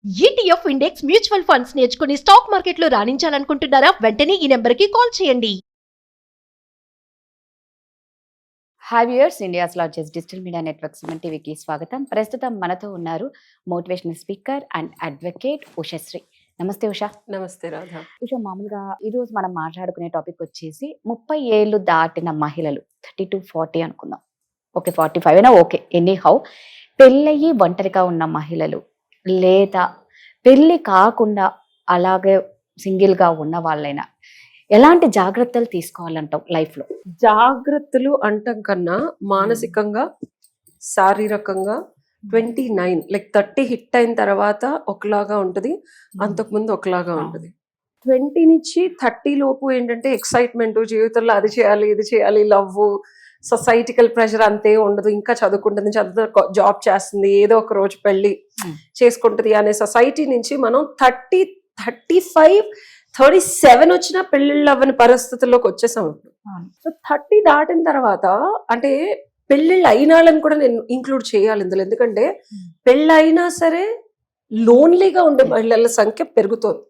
ETF index mutual funds నేర్చుకుని stock మార్కెట్లో రాణించాలనుకుంటున్నారా? వెంటనే ఈ నెంబర్కి కాల్ చేయండి. Hi viewers, India's largest digital media network Suman టీవీకి స్వాగతం. ప్రస్తుతం మనతో ఉన్నారు motivational speaker and advocate Ushasri. నమస్తే ఉషా. నమస్తే రాధా. ఉషా, మామూలుగా ఈరోజు మనం మాట్లాడుకునే టాపిక్ వచ్చేసి 30 ఏళ్ళు దాటిన మహిళలు, 30 to 40 అనుకుందాం, ఓకే 45 అయినా ఓకే, ఎనీ హౌ, పెళ్ళయి ఒంటరిగా ఉన్న మహిళలు లేదా పెళ్ళి కాకుండా అలాగే సింగిల్గా ఉన్న వాళ్ళైనా ఎలాంటి జాగ్రత్తలు తీసుకోవాలంటావు లైఫ్లో? జాగ్రత్తలు అంటాం కన్నా మానసికంగా, శారీరకంగా 29 లైక్ 30 హిట్ అయిన తర్వాత ఒకలాగా ఉంటుంది, అంతకుముందు ఒకలాగా ఉంటుంది. 20 నుంచి 30 లోపు ఏంటంటే ఎక్సైట్మెంట్, జీవితంలో అది చేయాలి ఇది చేయాలి, లవ్, సొసైటికల్ ప్రెషర్ అంతే ఉండదు. ఇంకా చదువుకుంటుంది, జాబ్ చేస్తుంది, ఏదో ఒక రోజు పెళ్లి చేసుకుంటుంది అనే సొసైటీ నుంచి మనం 30, 35, 37 వచ్చినా పెళ్ళిళ్ళు అవ్వని పరిస్థితుల్లోకి వచ్చేసాం ఇప్పుడు. సో 30 దాటిన తర్వాత అంటే పెళ్ళిళ్ళు అయిన వాళ్ళని కూడా నేను ఇంక్లూడ్ చేయాలి ఇందులో, ఎందుకంటే పెళ్ళైనా సరే లోన్లీగా ఉండే మహిళల సంఖ్య పెరుగుతోంది.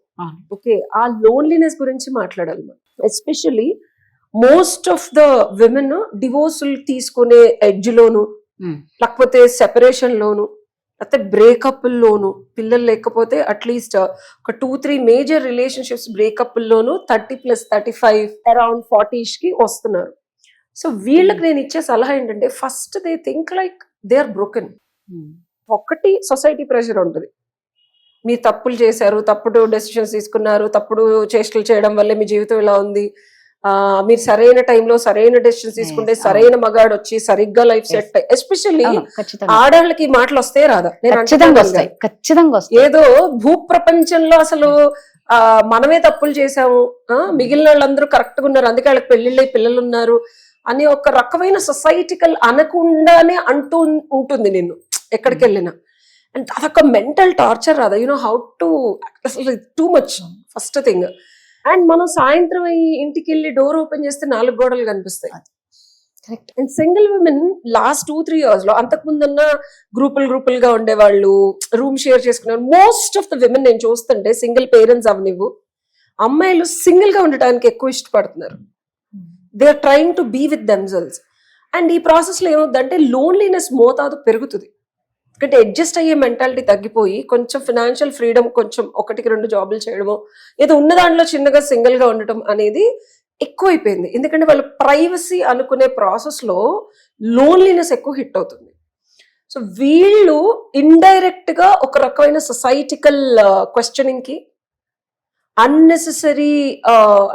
ఓకే, ఆ లోన్లీనెస్ గురించి మాట్లాడాలి మనం. Especially most of the women divorce తీసుకునే ఎడ్జ్ లోను, లేకపోతే సెపరేషన్ లోను, లేకపోతే బ్రేకప్ లోను, పిల్లలు లేకపోతే అట్లీస్ట్ ఒక 2-3 మేజర్ రిలేషన్షిప్స్ బ్రేకప్ లోను 30+, 35 అరౌండ్ 40s కి వస్తున్నారు. సో వీళ్ళకి నేను ఇచ్చే సలహా ఏంటంటే, first they think like they are broken. ఒకటి, సొసైటీ ప్రెషర్ ఉంటుంది, మీరు తప్పులు చేశారు, తప్పుడు డెసిషన్స్ తీసుకున్నారు, తప్పుడు చేష్టలు చేయడం వల్లే మీ జీవితం ఇలా ఉంది, మీరు సరైన టైంలో సరైన డెసిషన్స్ తీసుకుంటే సరైన మగాడు వచ్చి సరిగ్గా లైఫ్ సెట్. ఎస్పెషల్లీ ఆడవాళ్ళకి ఈ మాటలు వస్తే రాదా? ఏదో భూ ప్రపంచంలో అసలు మనమే తప్పులు చేసాము, మిగిలిన వాళ్ళందరూ కరెక్ట్ గా ఉన్నారు, అందుకే వాళ్ళకి పెళ్లిళ్ళై పిల్లలు ఉన్నారు అని ఒక రకమైన సొసైటికల్ అనకుండానే అంటూ ఉంటుంది నిన్ను ఎక్కడికి వెళ్ళినా. అండ్ అదొక మెంటల్ టార్చర్ రాదా? యూనో హౌ టు, అసలు too much first thing. And మనం సాయంత్రం ఇంటికి వెళ్ళి డోర్ ఓపెన్ చేస్తే 4 గోడలు కనిపిస్తాయి. And single women last 2-3 years లో, అంతకు ముందున్న గ్రూపులుగా ఉండేవాళ్ళు, రూమ్ షేర్ చేసుకున్నారు. మోస్ట్ ఆఫ్ ద విమెన్ నేను చూస్తుంటే సింగిల్ పేరెంట్స్ అవనివ్వు, అమ్మాయిలు సింగిల్ గా ఉండటానికి ఎక్కువ ఇష్టపడుతున్నారు. They are trying to be with themselves. And ఈ ప్రాసెస్ లో ఏమవుతుందంటే లోన్లీనెస్ మోతాదు పెరుగుతుంది. ఎందుకంటే అడ్జస్ట్ అయ్యే మెంటాలిటీ తగ్గిపోయి కొంచెం ఫినాన్షియల్ ఫ్రీడమ్, కొంచెం 1-2 జాబులు చేయడము, ఏదో ఉన్న దాంట్లో చిన్నగా సింగిల్ గా ఉండటం అనేది ఎక్కువైపోయింది. ఎందుకంటే వాళ్ళు ప్రైవసీ అనుకునే ప్రాసెస్ లో లోన్లీనెస్ ఎక్కువ హిట్ అవుతుంది. సో వీళ్ళు ఇండైరెక్ట్ గా ఒక రకమైన సొసైటికల్ క్వశ్చనింగ్ కి, అన్నెసెసరీ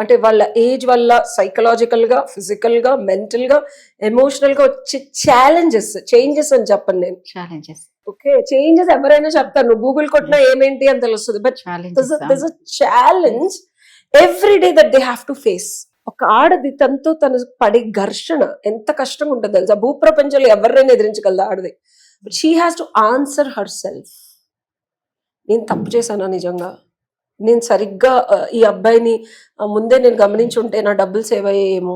అంటే వాళ్ళ ఏజ్ వల్ల సైకలాజికల్ గా, ఫిజికల్ గా, మెంటల్ గా, ఎమోషనల్ గా వచ్చే చేంజెస్ అని చెప్పను నేను. ఛాలెంజెస్, ఓకే, చేంజెస్ ఎవరైనా చెప్తారు, నువ్వు గూగుల్ కొట్టినా ఏమేంటి అని తెలుస్తుంది. But there's a challenge every day that they have to face. ఒక ఆడది తనతో తను పడే ఘర్షణ ఎంత కష్టంగా ఉంటుంది తెలుసా? భూప్రపంచంలో ఎవరినైనా ఎదిరించగలదా ఆడది? But she has to answer her self. నేను తప్పు చేశానా నిజంగా? నేను సరిగ్గా ఈ అబ్బాయిని ముందే నేను గమనించి ఉంటే నా డబ్బులు సేవ్ అయ్యేమో.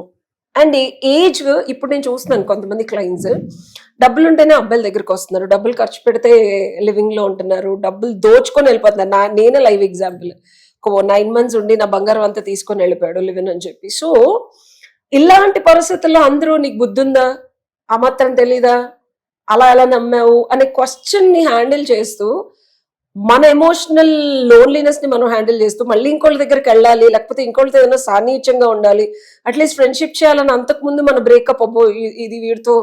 అండ్ ఏజ్, ఇప్పుడు నేను చూస్తున్నాను కొంతమంది క్లయింట్స్ డబ్బులు ఉంటేనే అబ్బాయిల దగ్గరికి వస్తున్నారు, డబ్బులు ఖర్చు పెడితే లివింగ్ లో ఉంటున్నారు, డబ్బులు దోచుకొని వెళ్ళిపోతున్నారు. నేనే లైవ్ ఎగ్జాంపుల్. 9 months ఉండి నా బంగారం అంతా తీసుకొని వెళ్ళిపోయాడు లివిన్ అని చెప్పి. సో ఇలాంటి పరిస్థితుల్లో అందరూ నీకు బుద్ధి ఉందా, ఆ మాత్రం తెలీదా, అలా ఎలా నమ్మావు అనే క్వశ్చన్ ని హ్యాండిల్ చేస్తూ, మన ఎమోషనల్ లోన్లీనెస్ ని మనం హ్యాండిల్ చేస్తూ మళ్ళీ ఇంకోళ్ళ దగ్గరికి వెళ్ళాలి, లేకపోతే ఇంకోళ్ళతో ఏదైనా సాన్నిహిత్యంగా ఉండాలి, అట్లీస్ట్ ఫ్రెండ్షిప్ చేయాలని అంతకుముందు మన బ్రేకప్ అబ్బో ఇది వీడితో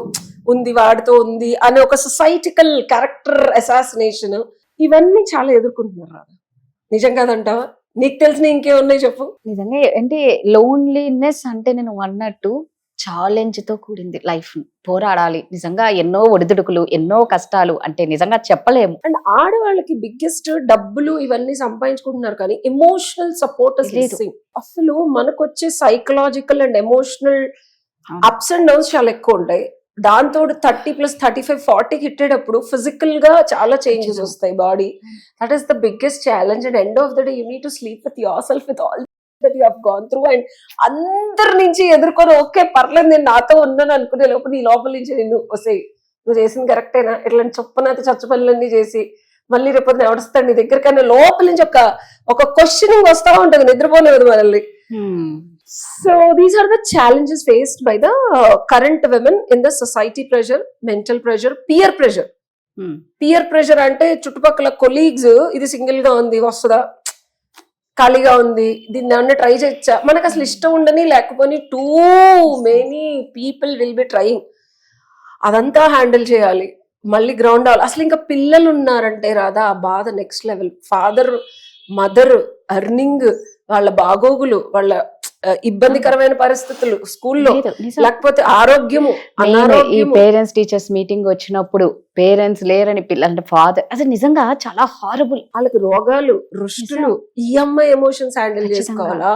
ఉంది వాడితో ఉంది అనే ఒక సొసైటికల్ క్యారెక్టర్ అసాసినేషన్, ఇవన్నీ చాలా ఎదుర్కొంటున్నారు. నిజం కాదంటావా? నీకు తెలిసిన ఇంకేమున్నాయి చెప్పు. నిజంగా అంటే లోన్లీనెస్ అంటే నేను అన్నట్టు ఛాలెంజ్ తో కూడింది లైఫ్. పోరాడాలి నిజంగా, ఎన్నో ఒడిదుడుకులు, ఎన్నో కష్టాలు, అంటే నిజంగా చెప్పలేము. అండ్ ఆడవాళ్ళకి బిగ్గెస్ట్ డబ్బులు ఇవన్నీ సంపాదించుకుంటున్నారు కానీ ఎమోషనల్ సపోర్ట్ అసలు మనకొచ్చే psychological and emotional ups and downs చాలా ఎక్కువ ఉంటాయి. దాంతో 30+, 35, 40 హిట్టేటప్పుడు ఫిజికల్ గా చాలా చేంజెస్ వస్తాయి body. That is the biggest challenge. And end of the day you need to sleep with your self with all that you have gone through. And అందరి నుంచి ఎదుర్కొని ఓకే పర్లేదు నేను నాతో ఉన్నాను అనుకునే లోపు నీ లోపల నుంచి నిన్ను వస్తాయి, నువ్వు చేసింది కరెక్టేనా, ఇట్లాంటి చొప్పున చచ్చు పనులన్నీ చేసి మళ్ళీ రేపు ఎవడొస్తాడు నీ దగ్గరికన్నా లోపల నుంచి ఒక క్వశ్చనింగ్ వస్తా ఉంటది, నిద్రపోలేదు మనల్ని. So these are the challenges faced by the current women in the society pressure, mental pressure, peer pressure. Peer pressure అంటే చుట్టుపక్కల కొలీగ్స్ ఇది సింగిల్ గా ఉంది వస్తుందా, ఖాళీగా ఉంది, దీన్ని ఏమన్నా ట్రై చేయొచ్చా, మనకు అసలు ఇష్టం ఉండని లేకపోతే too many people will be trying, అదంతా హ్యాండిల్ చేయాలి, మళ్ళీ గ్రౌండ్ అవ్వాలి. అసలు ఇంకా పిల్లలు ఉన్నారంటే రాదా ఆ బాధ next level. Father mother earning, వాళ్ళ బాగోగులు, వాళ్ళ ఇబ్బందికరమైన పరిస్థితులు స్కూల్లో, లేకపోతే ఆరోగ్యము అనారోగ్యము. పేరెంట్స్ టీచర్స్ మీటింగ్ వచ్చినప్పుడు పేరెంట్స్ లేరని పిల్లలు ఫాదర్, అసలు నిజంగా చాలా హారబుల్. వాళ్ళకి రోగాలు, రుష్టులు, ఈఎంఐ ఎమోషన్స్ హ్యాండిల్ చేసుకోవాలా,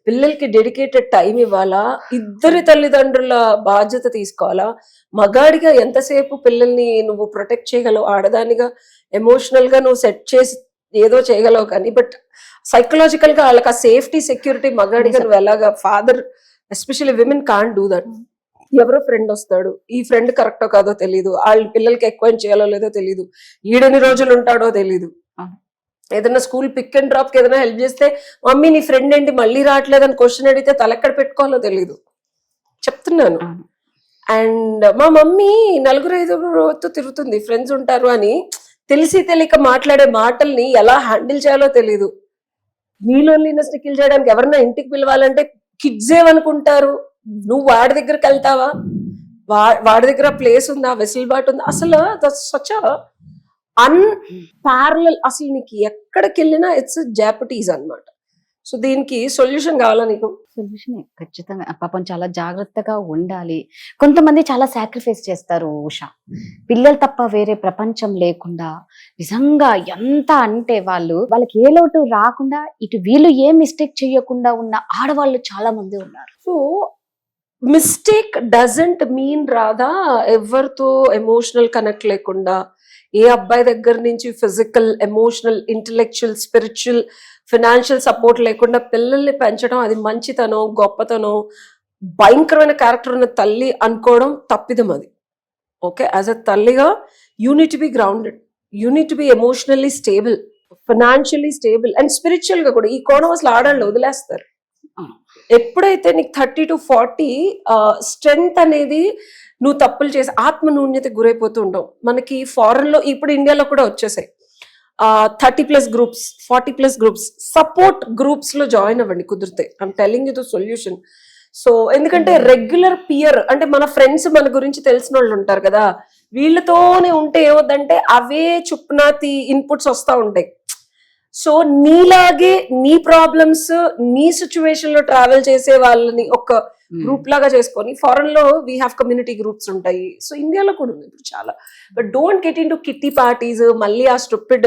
పిల్లలకి డెడికేటెడ్ టైం ఇవ్వాలా, ఇద్దరి తల్లిదండ్రుల బాధ్యత తీసుకోవాలా. మగాడిగా ఎంతసేపు పిల్లల్ని నువ్వు ప్రొటెక్ట్ చేయగలవు, ఆడదానిగా ఎమోషనల్ గా నువ్వు సెట్ చేసి ఏదో చేయగలవు, కానీ బట్ సైకలాజికల్ గా వాళ్ళకి ఆ సేఫ్టీ సెక్యూరిటీ మగాడిగా నువ్వు ఎలాగా, father especially women can't do that. ఎవరో ఫ్రెండ్ వస్తాడు, ఈ ఫ్రెండ్ కరెక్టో కాదో తెలియదు, వాళ్ళ పిల్లలకి ఎక్కువ చేయాలో లేదో తెలియదు, ఈడెన్ని రోజులు ఉంటాడో తెలియదు. ఏదైనా స్కూల్ పిక్ అండ్ డ్రాప్ కి ఏదైనా హెల్ప్ చేస్తే మమ్మీ నీ ఫ్రెండ్ ఏంటి మళ్ళీ రావట్లేదని క్వశ్చన్ అడిగితే తలెక్కడ పెట్టుకోవాలో తెలియదు. చెప్తున్నాను. అండ్ మా మమ్మీ 4-5 తిరుగుతుంది, ఫ్రెండ్స్ ఉంటారు అని తెలిసి తెలియక మాట్లాడే మాటల్ని ఎలా హ్యాండిల్ చేయాలో తెలీదు. నీ లోన్లీనెస్ ని కిల్ చేయడానికి ఎవరన్నా ఇంటికి పిలవాలంటే కిడ్స్ ఏమనుకుంటారు, నువ్వు వాడి దగ్గరికి వెళ్తావా, వాడి దగ్గర ప్లేస్ ఉందా, వెసులుబాటు ఉందా, అసలు సచ్ అన్పారలల్, అసలు నీకు ఎక్కడికి వెళ్ళినా ఇట్స్ జాపటీస్ అన్నమాట. సో దీనికి సొల్యూషన్ కావాలా నీకు? సొల్యూషన్ ఖచ్చితంగా. పాపం చాలా జాగ్రత్తగా ఉండాలి. కొంతమంది చాలా సాక్రిఫైస్ చేస్తారు ఉషా, పిల్లలు తప్ప వేరే ప్రపంచం లేకుండా. నిజంగా ఎంత అంటే వాళ్ళకి ఏ లోటు రాకుండా, ఇటు వీళ్ళు ఏ మిస్టేక్ చేయకుండా ఉన్న ఆడవాళ్ళు చాలా మంది ఉన్నారు. సో మిస్టేక్ డజంట్ మీన్ రాదా ఎవరితో ఎమోషనల్ కనెక్ట్ లేకుండా, ఏ అబ్బాయి దగ్గర నుంచి physical, emotional, intellectual, spiritual, financial support లేకుండా పిల్లల్ని పెంచడం అది మంచితనం, గొప్పతనం, భయంకరమైన క్యారెక్టర్ ఉన్న తల్లి అనుకోవడం తప్పిదం అది. ఓకే, యాజ్ అ తల్లిగా you need to be grounded, you need to be emotionally stable, financially stable and spiritual గా కూడా. ఈ కోణం అసలు ఆడాళ్ళు వదిలేస్తారు. ఎప్పుడైతే నీకు 30 to 40 స్ట్రెంగ్త్ అనేది, నువ్వు తప్పులు చేసి ఆత్మ న్యూన్యత గురైపోతూ ఉంటావు. మనకి ఫారెన్ లో, ఇప్పుడు ఇండియాలో కూడా వచ్చేసాయి 30+ గ్రూప్స్, 40+ గ్రూప్స్, సపోర్ట్ గ్రూప్స్ లో జాయిన్ అవ్వండి కుదిరితే. I'm telling you the solution. So ఎందుకంటే రెగ్యులర్ పియర్ అంటే మన ఫ్రెండ్స్, మన గురించి తెలిసిన వాళ్ళు ఉంటారు కదా, వీళ్ళతోనే ఉంటే ఏమవుద్దంటే అవే చుప్నాతి ఇన్పుట్స్ వస్తూ ఉంటాయి. సో నీలాగే నీ ప్రాబ్లమ్స్, నీ సిచ్యువేషన్ లో ట్రావెల్ చేసే వాళ్ళని ఒక గ్రూప్ లాగా చేసుకొని, ఫారెన్ లో వీ హ్యావ్ కమ్యూనిటీ గ్రూప్స్ ఉంటాయి. సో ఇండియాలో కూడా ఉంది ఇప్పుడు చాలా. But don't get in to kitty parties, మళ్ళీ ఆ స్టూపిడ్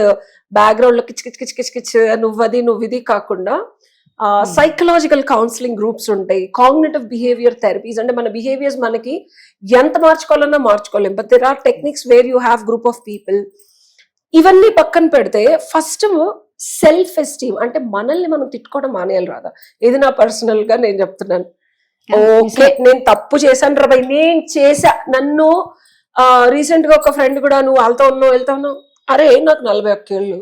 బ్యాక్గ్రౌండ్ లో కిచ్ కిచ్ కిచ్ కిచ్ కిచ్ నువ్వు ఇది కాకుండా సైకలాజికల్ కౌన్సిలింగ్ గ్రూప్స్ ఉంటాయి, కాగ్నిటివ్ బిహేవియర్ థెరపీస్. అంటే మన బిహేవియర్స్ మనకి ఎంత మార్చుకోవాలన్నా మార్చుకోలేం, but there are techniques where you have group of people. ఇవన్నీ పక్కన పెడితే ఫస్ట్ సెల్ఫ్ ఎస్టీమ్, అంటే మనల్ని మనం తిట్టుకోవడం మానేయాలి రాదా. ఇది నా పర్సనల్ గా నేను చెప్తున్నాను. ఓకే నేను తప్పు చేశాను రా భయ్, నేను చేసా. నన్ను రీసెంట్ గా ఒక ఫ్రెండ్ కూడా, నువ్వు వాళ్ళతో ఉన్నావు వెళ్తా ఉన్నావు, అరే నాకు 41 ఏళ్ళు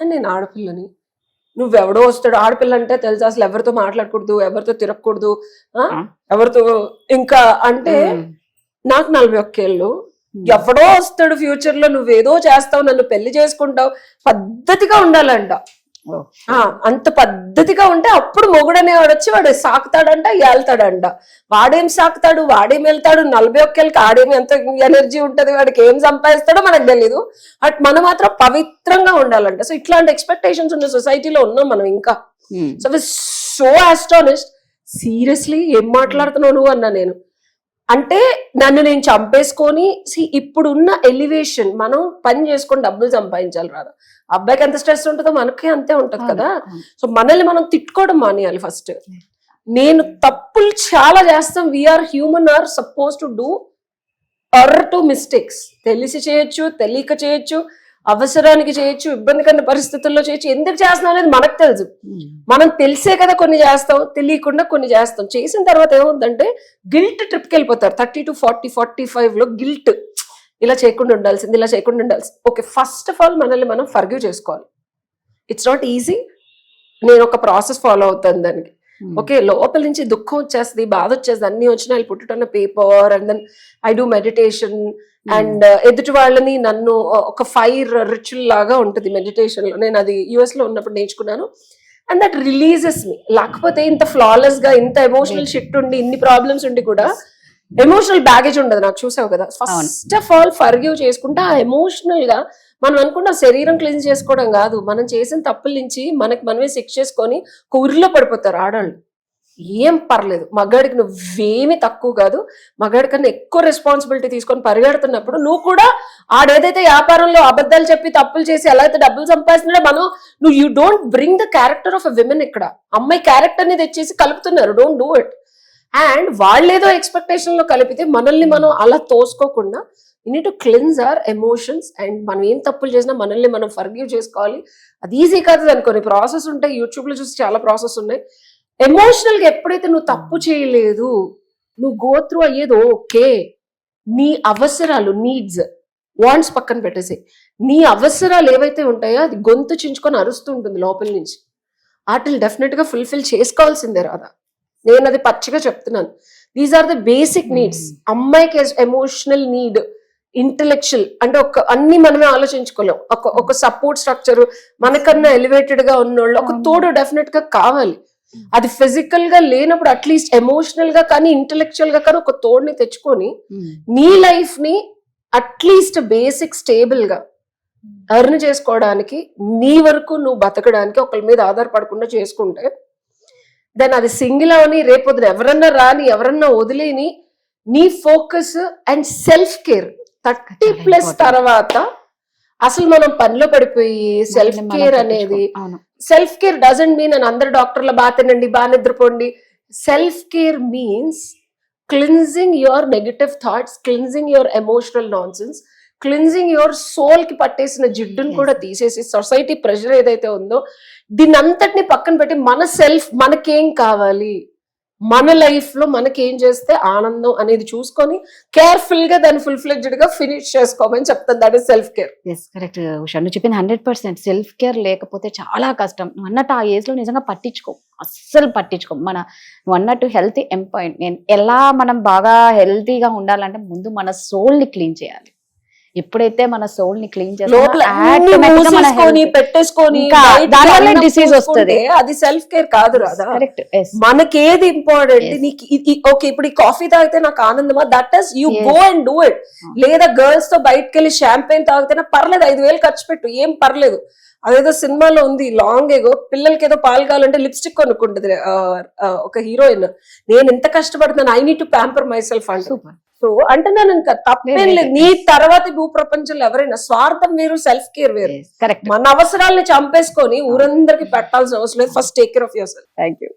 అని, నేను ఆడపిల్లని, నువ్వెవడో వస్తాడు. ఆడపిల్ల అంటే తెలుసా అసలు ఎవరితో మాట్లాడకూడదు, ఎవరితో తిరగకూడదు, ఎవరితో ఇంకా అంటే నాకు 41 ఏళ్ళు, ఎవడో వస్తాడు ఫ్యూచర్ లో, నువ్వేదో చేస్తావు, నన్ను పెళ్లి చేసుకుంటావు, పద్ధతిగా ఉండాలంట. అంత పద్ధతిగా ఉంటే అప్పుడు మొగుడనే వాడొచ్చి వాడు సాకుతాడంట, ఏళ్తాడంట. వాడేం సాకుతాడు, వాడేం వెళ్తాడు, 41 ఏళ్ళకి ఆడేమి ఎంత ఎనర్జీ ఉంటది, వాడికి ఏం సంపాదిస్తాడో మనకు తెలీదు. బట్ మనం మాత్రం పవిత్రంగా ఉండాలంట. సో ఇట్లాంటి ఎక్స్పెక్టేషన్స్ ఉన్న సొసైటీలో ఉన్నాం మనం ఇంకా. సో ఆస్టానిష్డ్, సీరియస్లీ ఏం మాట్లాడుతున్నావు నువ్వు అన్నా నేను. అంటే నన్ను నేను చంపేసుకొని, ఇప్పుడున్న ఎలివేషన్, మనం పని చేసుకొని డబ్బులు సంపాదించాలి రాదా. అబ్బాయికి ఎంత స్ట్రెస్ ఉంటుందో మనకే అంతే ఉంటది కదా. సో మనల్ని మనం తిట్టుకోవడం మానేయాలి ఫస్ట్. నేను తప్పులు చాలా చేస్తాం, we are human, are suppose to do to mistakes. తెలిసి చేయొచ్చు, తెలియక చేయొచ్చు, అవసరానికి చేయొచ్చు, ఇబ్బందికరమైన పరిస్థితుల్లో చేయొచ్చు. ఎందుకు చేస్తున్నాం అనేది మనకు తెలుసు. మనం తెలిసే కదా కొన్ని చేస్తాం, తెలియకుండా కొన్ని చేస్తాం. చేసిన తర్వాత ఏమవుతుందంటే గిల్ట్ ట్రిప్కి వెళ్ళిపోతారు. 30 to 40, 45 లో గిల్ట్, ఇలా చేయకుండా ఉండాల్సింది, ఇలా చేయకుండా ఉండాల్సింది. ఓకే, ఫస్ట్ ఆఫ్ ఆల్ మనల్ని మనం ఫర్గివ్ చేసుకోవాలి. It's not easy. నేను ఒక ప్రాసెస్ ఫాలో అవుతాను దానికి. ఓకే, లోపల నుంచి దుఃఖం వచ్చేస్తుంది, బాధ వచ్చేస్తుంది, అన్ని వచ్చినా I put it on paper and then I do meditation. And ఎదుటి వాళ్ళని నన్ను ఒక ఫైర్ రిచువల్ లాగా ఉంటుంది మెడిటేషన్ లో. నేను అది యుఎస్ లో ఉన్నప్పుడు నేర్చుకున్నాను. అండ్ దట్ రిలీజెస్ మీ. లేకపోతే ఇంత ఫ్లాలెస్ గా, ఇంత ఎమోషనల్ షిట్ ఉండి, ఇన్ని ప్రాబ్లమ్స్ ఉండి కూడా ఎమోషనల్ బ్యాగేజ్ ఉండదు నాకు. చూసావు కదా, ఫస్ట్ ఆఫ్ ఆల్ ఫర్గివ్ చేసుకుంటే ఆ ఎమోషనల్ గా మనం అనుకుంటాం శరీరం క్లీన్ చేసుకోవడం కాదు, మనం చేసిన తప్పుల నుంచి మనకి మనమే శిక్ష చేసుకొని ఊరిలో పడిపోతారు ఆడవాళ్ళు. ఏం పర్లేదు, మగాడికి నువ్వేమి తక్కువ కాదు, మగాడి కన్నా ఎక్కువ రెస్పాన్సిబిలిటీ తీసుకొని పరిగెడుతున్నప్పుడు నువ్వు కూడా ఆడేదైతే వ్యాపారంలో అబద్ధాలు చెప్పి తప్పులు చేసి ఎలా అయితే డబ్బులు సంపాదిస్తున్నాడో నువ్వు you don't bring the character of a women. ఇక్కడ అమ్మాయి క్యారెక్టర్ ని తెచ్చేసి కలుపుతున్నారు. Don't do it. అండ్ వాళ్ళేదో ఎక్స్పెక్టేషన్ లో కలిపితే మనల్ని మనం అలా తోసుకోకుండా you need to cleanse our emotions. And మనం ఏం తప్పులు చేసినా మనల్ని మనం ఫర్గివ్ చేసుకోవాలి. అది ఈజీ కాదు, అనుకోని ప్రాసెస్ ఉంటాయి. యూట్యూబ్ లో చూసి చాలా ప్రాసెస్ ఉన్నాయి. ఎమోషనల్ గా ఎప్పుడైతే నువ్వు తప్పు చేయలేదు, నువ్వు గో త్రూ అయ్యేది ఓకే. నీ అవసరాలు, నీడ్స్, వాంట్స్ పక్కన పెట్టేసి నీ అవసరాలు ఏవైతే ఉంటాయో అది గొంతు చించుకొని అరుస్తూ ఉంటుంది లోపల నుంచి. వాటిని డెఫినెట్ గా ఫుల్ఫిల్ చేసుకోవాల్సిందే రాదా. నేను అది పచ్చిగా చెప్తున్నాను. These are the basic needs. అమ్మాయికి ఎమోషనల్ నీడ్, ఇంటెలెక్చువల్ అంటే అన్ని మనమే ఆలోచించుకోలేం. ఒక సపోర్ట్ స్ట్రక్చర్, మనకన్నా ఎలివేటెడ్ గా ఉన్నోళ్ళు ఒక తోడు డెఫినెట్ గా కావాలి. అది ఫిజికల్ గా లేనప్పుడు అట్లీస్ట్ ఎమోషనల్ గా కానీ ఇంటెలెక్చువల్ గా కానీ ఒక తోడుని తెచ్చుకొని నీ లైఫ్ ని అట్లీస్ట్ బేసిక్ స్టేబుల్ గా ఎర్న్ చేసుకోవడానికి, నీ వరకు నువ్వు బతకడానికి ఒకరి మీద ఆధారపడకుండా చేసుకుంటే దెన్ అది సింగిల్ అవని, రేపొద్దున ఎవరన్నా రాని, ఎవరన్నా వదిలేని, నీ ఫోకస్ అండ్ సెల్ఫ్ కేర్ 30+ తర్వాత అసలు మనం పనిలో పడిపోయి సెల్ఫ్ కేర్ అనేది, సెల్ఫ్ కేర్ డజంట్ మీన్ అని అందరు డాక్టర్ల బాగా తినండి, బాగా నిద్రపోండి. Self care means cleansing your negative thoughts, cleansing your emotional nonsense, cleansing your soul కి పట్టేసిన జిడ్డును కూడా తీసేసి, సొసైటీ ప్రెషర్ ఏదైతే ఉందో దీన్ని అంతటిని పక్కన పెట్టి మన సెల్ఫ్, మనకేం కావాలి, మన లైఫ్ లో మనకేం చేస్తే ఆనందం అనేది చూసుకొని కేర్ఫుల్ గా దాన్ని ఫుల్ ఫ్లెడ్జ్డ్ గా ఫినిష్ చేసుకోమని చెప్తాను. That is self care. Correct Usha, నువ్వు చెప్పిన 100%. సెల్ఫ్ కేర్ లేకపోతే చాలా కష్టం. నువ్వు అన్నట్టు ఆ ఏజ్ లో నిజంగా పట్టించుకో, అస్సలు పట్టించుకో. నువ్వు అన్నట్టు హెల్తీ ఎంపాయింట్. నేను ఎలా మనం బాగా హెల్తీగా ఉండాలంటే ముందు మన సోల్ ని క్లీన్ చేయాలి. ఎప్పుడైతే మన సోల్ ని క్లీన్ పెట్టేసుకొని డిసీజ్ వస్తుంది. అది సెల్ఫ్ కేర్ కాదు రాదా. మనకేది ఇంపార్టెంట్, నీకు ఓకే ఇప్పుడు ఈ కాఫీ తాగితే నాకు ఆనందమా, that is you go and do it. లేదా గర్ల్స్ తో బయటకు వెళ్ళి షాంపెయిన్ తాగితేనే పర్లేదు, 5,000 ఖర్చు పెట్టు, ఏం పర్లేదు. అదేదో సినిమాలో ఉంది లాంగ్ ఏగో, పిల్లలకి ఏదో పాలు కావాలంటే లిప్స్టిక్ కొనుక్కుంటుంది ఒక హీరోయిన్. నేను ఎంత కష్టపడుతున్నాను, I need to pamper myself అంటే. సో అంటే నేను ఇంకా తప్పేం లేదు. నీ తర్వాత భూ ప్రపంచంలో ఎవరైనా స్వార్థం వేరు, సెల్ఫ్ కేర్ వేరు. మన అవసరాలని చంపేసుకొని ఊరందరికి పెట్టాల్సిన అవసరం లేదు. First take care of your self. Thank you.